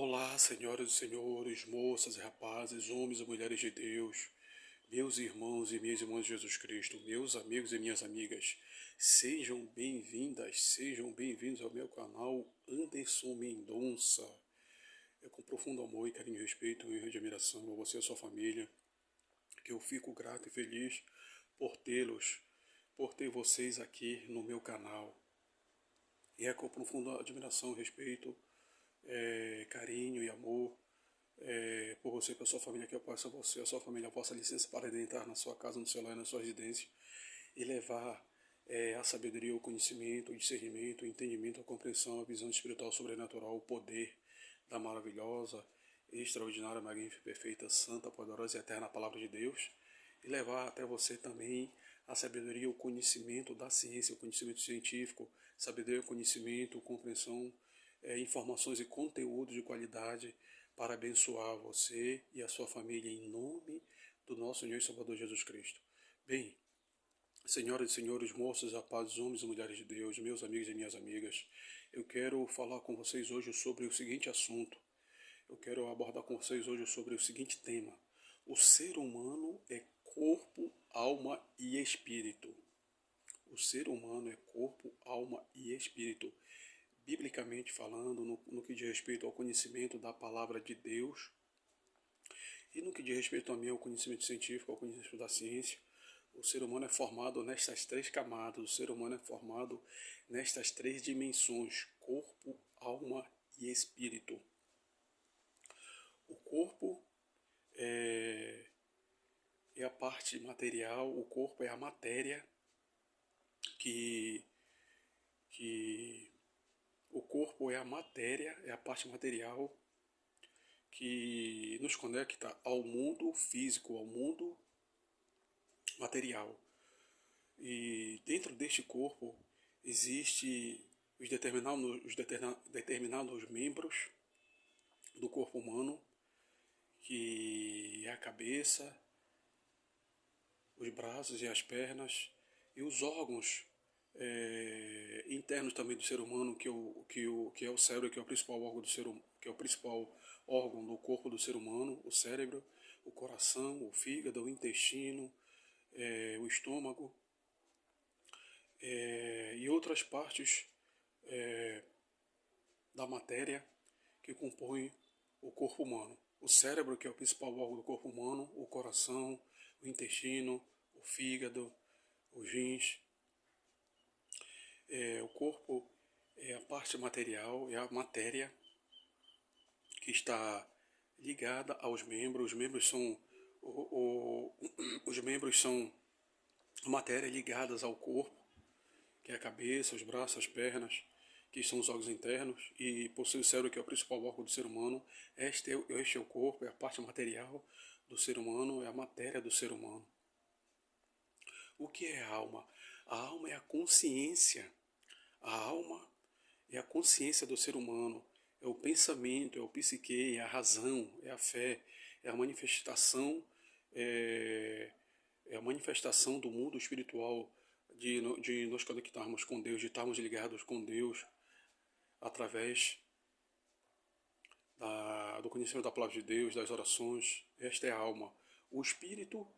Olá, senhoras e senhores, moças e rapazes, homens e mulheres de Deus, meus irmãos e minhas irmãs de Jesus Cristo, meus amigos e minhas amigas, sejam bem-vindos ao meu canal Anderson Mendonça. É com profundo amor e carinho e respeito, honra e admiração a você e a sua família, que eu fico grato e feliz por por ter vocês aqui no meu canal. E é com profunda admiração e respeito, carinho e amor por você e pela sua família, que eu peço a você e a sua família a vossa licença para entrar na sua casa, no seu lar, na sua residência e levar a sabedoria, o conhecimento, o discernimento, o entendimento, a compreensão, a visão espiritual sobrenatural, o poder da maravilhosa, extraordinária, magnífica, perfeita, santa, poderosa e eterna palavra de Deus e levar até você também a sabedoria, o conhecimento da ciência, o conhecimento científico, sabedoria, conhecimento, compreensão, informações e conteúdo de qualidade para abençoar você e a sua família em nome do nosso Senhor e Salvador Jesus Cristo. Bem, senhoras e senhores, moças, rapazes, homens e mulheres de Deus, meus amigos e minhas amigas, eu quero falar com vocês hoje sobre o seguinte assunto. Eu quero abordar com vocês hoje sobre o seguinte tema. O ser humano é corpo, alma e espírito. O ser humano é corpo, alma e espírito. Biblicamente falando, no que diz respeito ao conhecimento da palavra de Deus e no que diz respeito também ao conhecimento científico, ao conhecimento da ciência, o ser humano é formado nestas três camadas, o ser humano é formado nestas três dimensões, corpo, alma e espírito. O corpo é a parte material, o corpo é a matéria que o corpo é a matéria, é a parte material que nos conecta ao mundo físico, ao mundo material. E dentro deste corpo existe determinados membros do corpo humano, que é a cabeça, os braços e as pernas e os órgãos internos também do ser humano, que é o cérebro, que é o principal órgão do ser humano, que é o principal órgão do corpo do ser humano, o cérebro, o coração, o fígado, o intestino, o estômago, e outras partes da matéria que compõem o corpo humano. O cérebro, que é o principal órgão do corpo humano, o coração, o intestino, o fígado, os rins. O corpo é a parte material, é a matéria que está ligada aos membros. Os membros são matéria ligadas ao corpo, que é a cabeça, os braços, as pernas, que são os órgãos internos, e possui o cérebro, que é o principal órgão do ser humano. Este é o corpo, é a parte material do ser humano, é a matéria do ser humano. O que é a alma? A alma é a consciência. A alma é a consciência do ser humano, é o pensamento, é o psique, é a razão, é a fé, é a manifestação, é a manifestação do mundo espiritual, de nos conectarmos com Deus, de estarmos ligados com Deus através do conhecimento da palavra de Deus, das orações. Esta é a alma. O espírito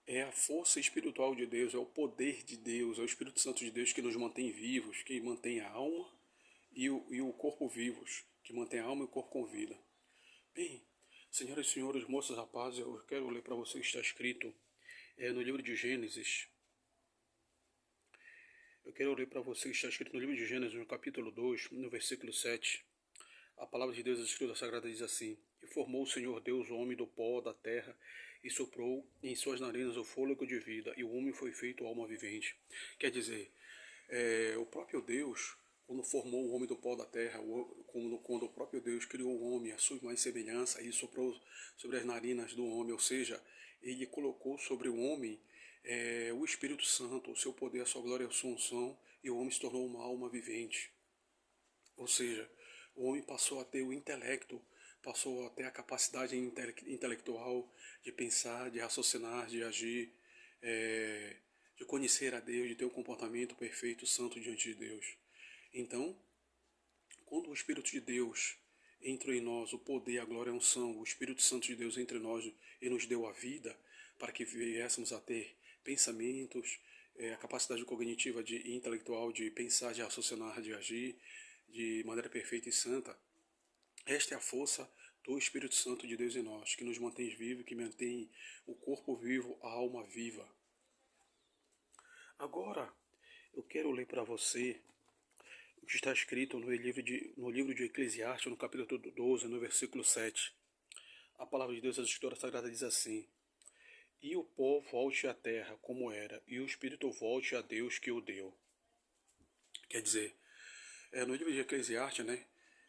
é a força espiritual de Deus, é o poder de Deus, é o Espírito Santo de Deus que nos mantém vivos, que mantém a alma e o corpo vivos, que mantém a alma e o corpo com vida. Bem, senhoras e senhores, moças e rapazes, eu quero ler para vocês o que está escrito no livro de Gênesis. Eu quero ler para vocês o que está escrito no livro de Gênesis, no capítulo 2, no versículo 7. A palavra de Deus, a Escritura Sagrada, diz assim: E formou o Senhor Deus o homem do pó da terra, e soprou em suas narinas o fôlego de vida, e o homem foi feito alma vivente. Quer dizer, o próprio Deus, quando formou o homem do pó da terra, quando o próprio Deus criou o homem à sua imagem e semelhança, e soprou sobre as narinas do homem, ou seja, ele colocou sobre o homem o Espírito Santo, o seu poder, a sua glória, a sua unção, e o homem se tornou uma alma vivente. Ou seja, o homem passou a ter o intelecto, passou a ter a capacidade intelectual de pensar, de raciocinar, de agir, de conhecer a Deus, de ter um comportamento perfeito, santo diante de Deus. Então, quando o Espírito de Deus entrou em nós o poder, a glória e a unção, o Espírito Santo de Deus entre nós e nos deu a vida para que viéssemos a ter pensamentos, a capacidade cognitiva e intelectual de pensar, de raciocinar, de agir de maneira perfeita e santa. Esta é a força do Espírito Santo de Deus em nós, que nos mantém vivo, que mantém o corpo vivo, a alma viva. Agora, eu quero ler para você o que está escrito no livro de Eclesiastes, no capítulo 12, no versículo 7. A palavra de Deus, a Escritura Sagrada, diz assim: E o pó volte à terra como era, e o espírito volte a Deus que o deu. Quer dizer, no livro de Eclesiastes, né,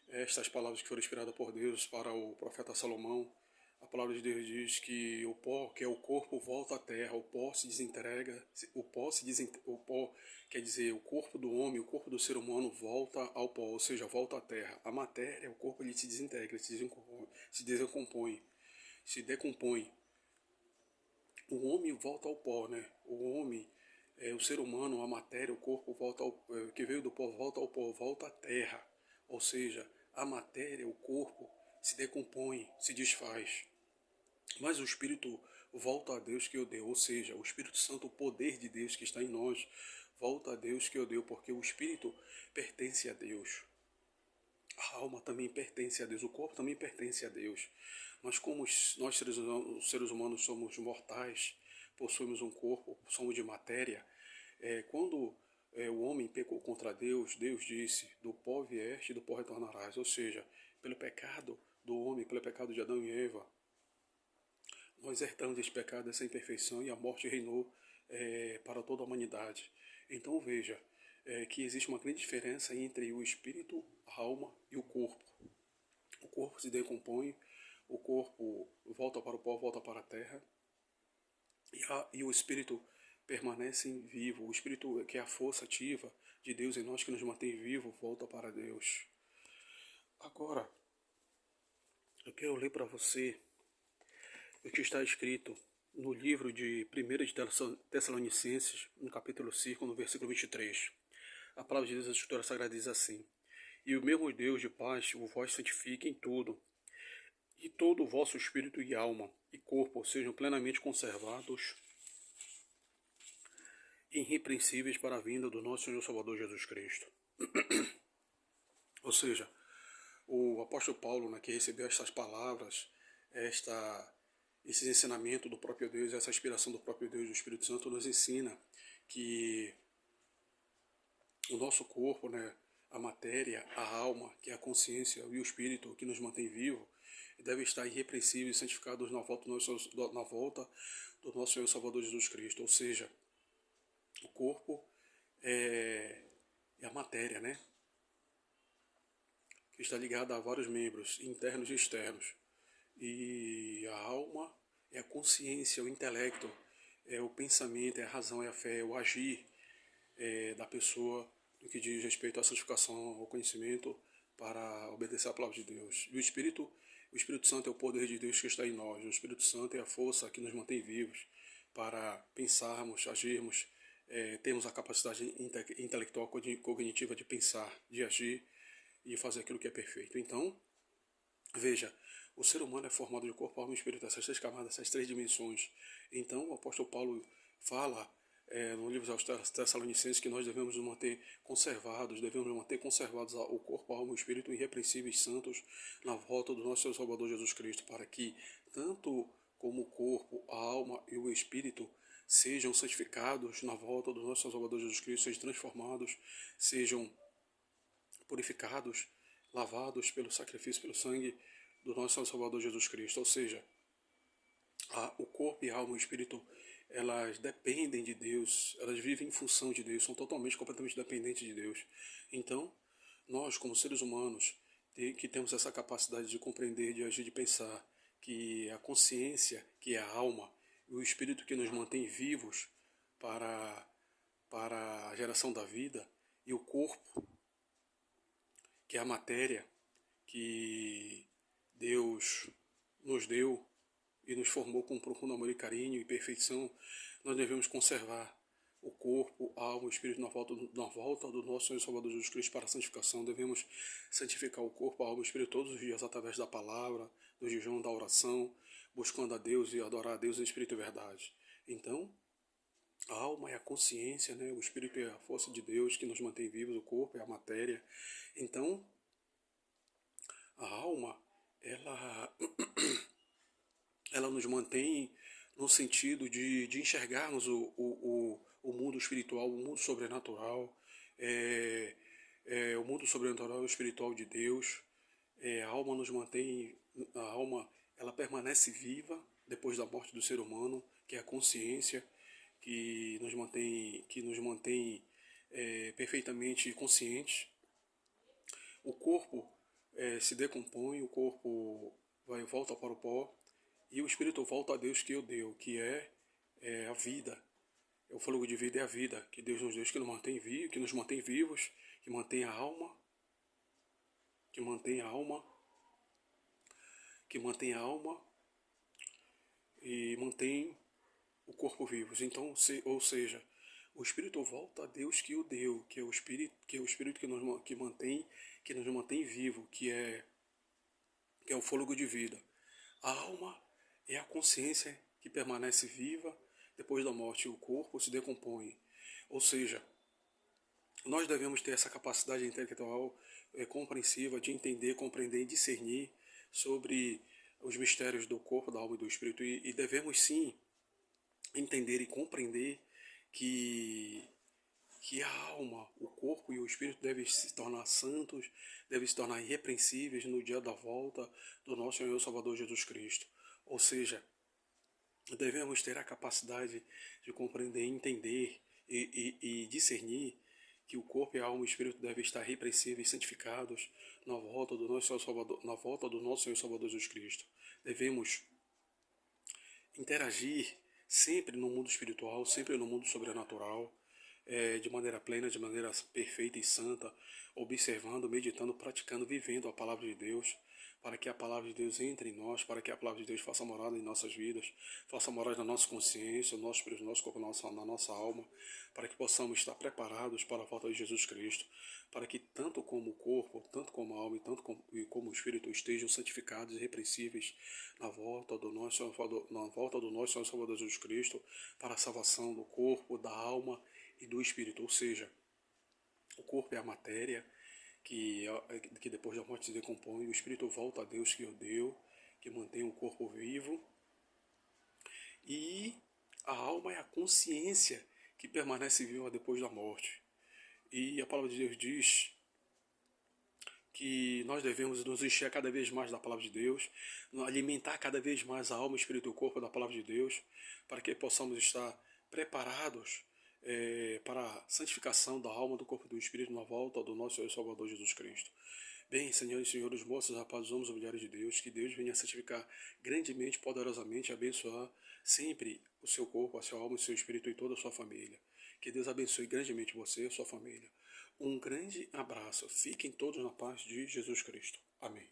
estas palavras que foram inspiradas por Deus para o profeta Salomão, a palavra de Deus diz que o pó, que é o corpo, volta à terra, o pó se desintegra, o pó quer dizer, o corpo do homem, o corpo do ser humano volta ao pó, ou seja, volta à terra. A matéria, o corpo, ele se desintegra, se decompõe. O homem volta ao pó, né? O homem, o ser humano, a matéria, o corpo volta que veio do pó volta ao pó, volta à terra. Ou seja, a matéria, o corpo se decompõe, se desfaz. Mas o Espírito volta a Deus que o deu, ou seja, o Espírito Santo, o poder de Deus que está em nós, volta a Deus que o deu, porque o Espírito pertence a Deus. A alma também pertence a Deus, o corpo também pertence a Deus. Mas como nós seres humanos somos mortais, possuímos um corpo, somos de matéria, quando o homem pecou contra Deus, Deus disse, do pó vieste e do pó retornarás. Ou seja, pelo pecado do homem, pelo pecado de Adão e Eva, nós herdamos esse pecado, essa imperfeição, e a morte reinou para toda a humanidade. Então veja que existe uma grande diferença entre o espírito, a alma e o corpo. O corpo se decompõe, o corpo volta para o pó, volta para a terra, e o espírito permanece vivo. O espírito, que é a força ativa de Deus em nós, que nos mantém vivo, volta para Deus. Agora, eu quero ler para você o que está escrito no livro de 1 de Tessalonicenses, no capítulo 5, no versículo 23. A palavra de Deus, a Escritura Sagrada, diz assim: E o mesmo Deus de paz o vós santifique em tudo, e todo o vosso espírito e alma e corpo sejam plenamente conservados e irrepreensíveis para a vinda do nosso Senhor Salvador Jesus Cristo. Ou seja, o apóstolo Paulo, né, que recebeu estas palavras, esse ensinamento do próprio Deus, essa inspiração do próprio Deus, do Espírito Santo, nos ensina que o nosso corpo, né, a matéria, a alma, que é a consciência, e o espírito que nos mantém vivo, deve estar irrepreensível e santificados na volta do nosso Senhor Salvador Jesus Cristo. Ou seja, o corpo é a matéria, né, que está ligada a vários membros, internos e externos. E a alma é a consciência, o intelecto, é o pensamento, é a razão, é a fé, é o agir da pessoa no que diz respeito à santificação, ao conhecimento, para obedecer à palavra de Deus. E o Espírito Santo é o poder de Deus que está em nós. O Espírito Santo é a força que nos mantém vivos para pensarmos, agirmos, termos a capacidade intelectual, cognitiva de pensar, de agir e fazer aquilo que é perfeito. Então, veja, o ser humano é formado de corpo, alma e espírito, essas três camadas, essas três dimensões. Então, o apóstolo Paulo fala no livro aos Tessalonicenses que nós devemos nos manter conservados, o corpo, a alma e o espírito irrepreensíveis, santos, na volta do nosso Senhor Salvador Jesus Cristo, para que tanto como o corpo, a alma e o espírito sejam santificados na volta do nosso Senhor Salvador Jesus Cristo, sejam transformados, sejam purificados, lavados pelo sacrifício, pelo sangue do nosso Senhor Salvador Jesus Cristo. Ou seja, o corpo e a alma e o espírito, elas dependem de Deus, elas vivem em função de Deus, são totalmente, completamente dependentes de Deus. Então, nós, como seres humanos, que temos essa capacidade de compreender, de agir, de pensar, que a consciência, que é a alma, e o espírito que nos mantém vivos para a geração da vida, e o corpo, que é a matéria que Deus nos deu e nos formou com um profundo amor e carinho e perfeição, nós devemos conservar o corpo, a alma e o espírito na volta do nosso Senhor e Salvador Jesus Cristo para a santificação. Devemos santificar o corpo, a alma e o espírito todos os dias através da palavra, do jejum, da oração, buscando a Deus e adorar a Deus em espírito e verdade. Então, a alma é a consciência, né? O espírito é a força de Deus que nos mantém vivos, o corpo é a matéria. Então, a alma, ela nos mantém no sentido de enxergarmos o mundo espiritual, o mundo sobrenatural, o mundo sobrenatural e espiritual de Deus. A alma nos mantém, a alma ela permanece viva depois da morte do ser humano, que é a consciência que nos mantém perfeitamente conscientes. O corpo se decompõe, o corpo volta para o pó, e o espírito volta a Deus que o deu, que é a vida. O fôlego de vida é a vida que Deus nos deu, que nos mantém vivos, que mantém a alma, que mantém a alma, que mantém a alma e mantém o corpo vivos. Então, ou seja, o espírito volta a Deus que o deu, que é o espírito que nos mantém vivo, que é o fôlego de vida. A alma é a consciência que permanece viva depois da morte, e o corpo se decompõe. Ou seja, nós devemos ter essa capacidade intelectual compreensiva de entender, compreender e discernir sobre os mistérios do corpo, da alma e do espírito, e devemos sim entender e compreender que a alma, o corpo e o espírito devem se tornar santos, devem se tornar irrepreensíveis no dia da volta do nosso Senhor e Salvador Jesus Cristo. Ou seja, devemos ter a capacidade de compreender, entender e discernir que o corpo e a alma e o espírito devem estar repreensíveis e santificados na volta do nosso Senhor Salvador, na volta do nosso Senhor Salvador Jesus Cristo. Devemos interagir sempre no mundo espiritual, sempre no mundo sobrenatural, de maneira plena, de maneira perfeita e santa, observando, meditando, praticando, vivendo a palavra de Deus, para que a palavra de Deus entre em nós, para que a palavra de Deus faça morada em nossas vidas, faça morada na nossa consciência, no nosso espírito, no nosso corpo, na nossa alma, para que possamos estar preparados para a volta de Jesus Cristo, para que tanto como o corpo, tanto como a alma e como o espírito estejam santificados e irrepreensíveis na volta do nosso Senhor Salvador Jesus Cristo, para a salvação do corpo, da alma e do espírito. Ou seja, o corpo é a matéria que depois da morte se decompõe, o espírito volta a Deus que o deu, que mantém o corpo vivo, e a alma é a consciência que permanece viva depois da morte. E a palavra de Deus diz que nós devemos nos encher cada vez mais da palavra de Deus, alimentar cada vez mais a alma, o espírito e o corpo da palavra de Deus, para que possamos estar preparados para a santificação da alma, do corpo e do espírito na volta do nosso Senhor e Salvador Jesus Cristo. Bem, senhores e senhores, moços, rapazes, homens e mulheres de Deus, que Deus venha santificar grandemente, poderosamente, abençoar sempre o seu corpo, a sua alma, o seu espírito e toda a sua família. Que Deus abençoe grandemente você e a sua família. Um grande abraço. Fiquem todos na paz de Jesus Cristo. Amém.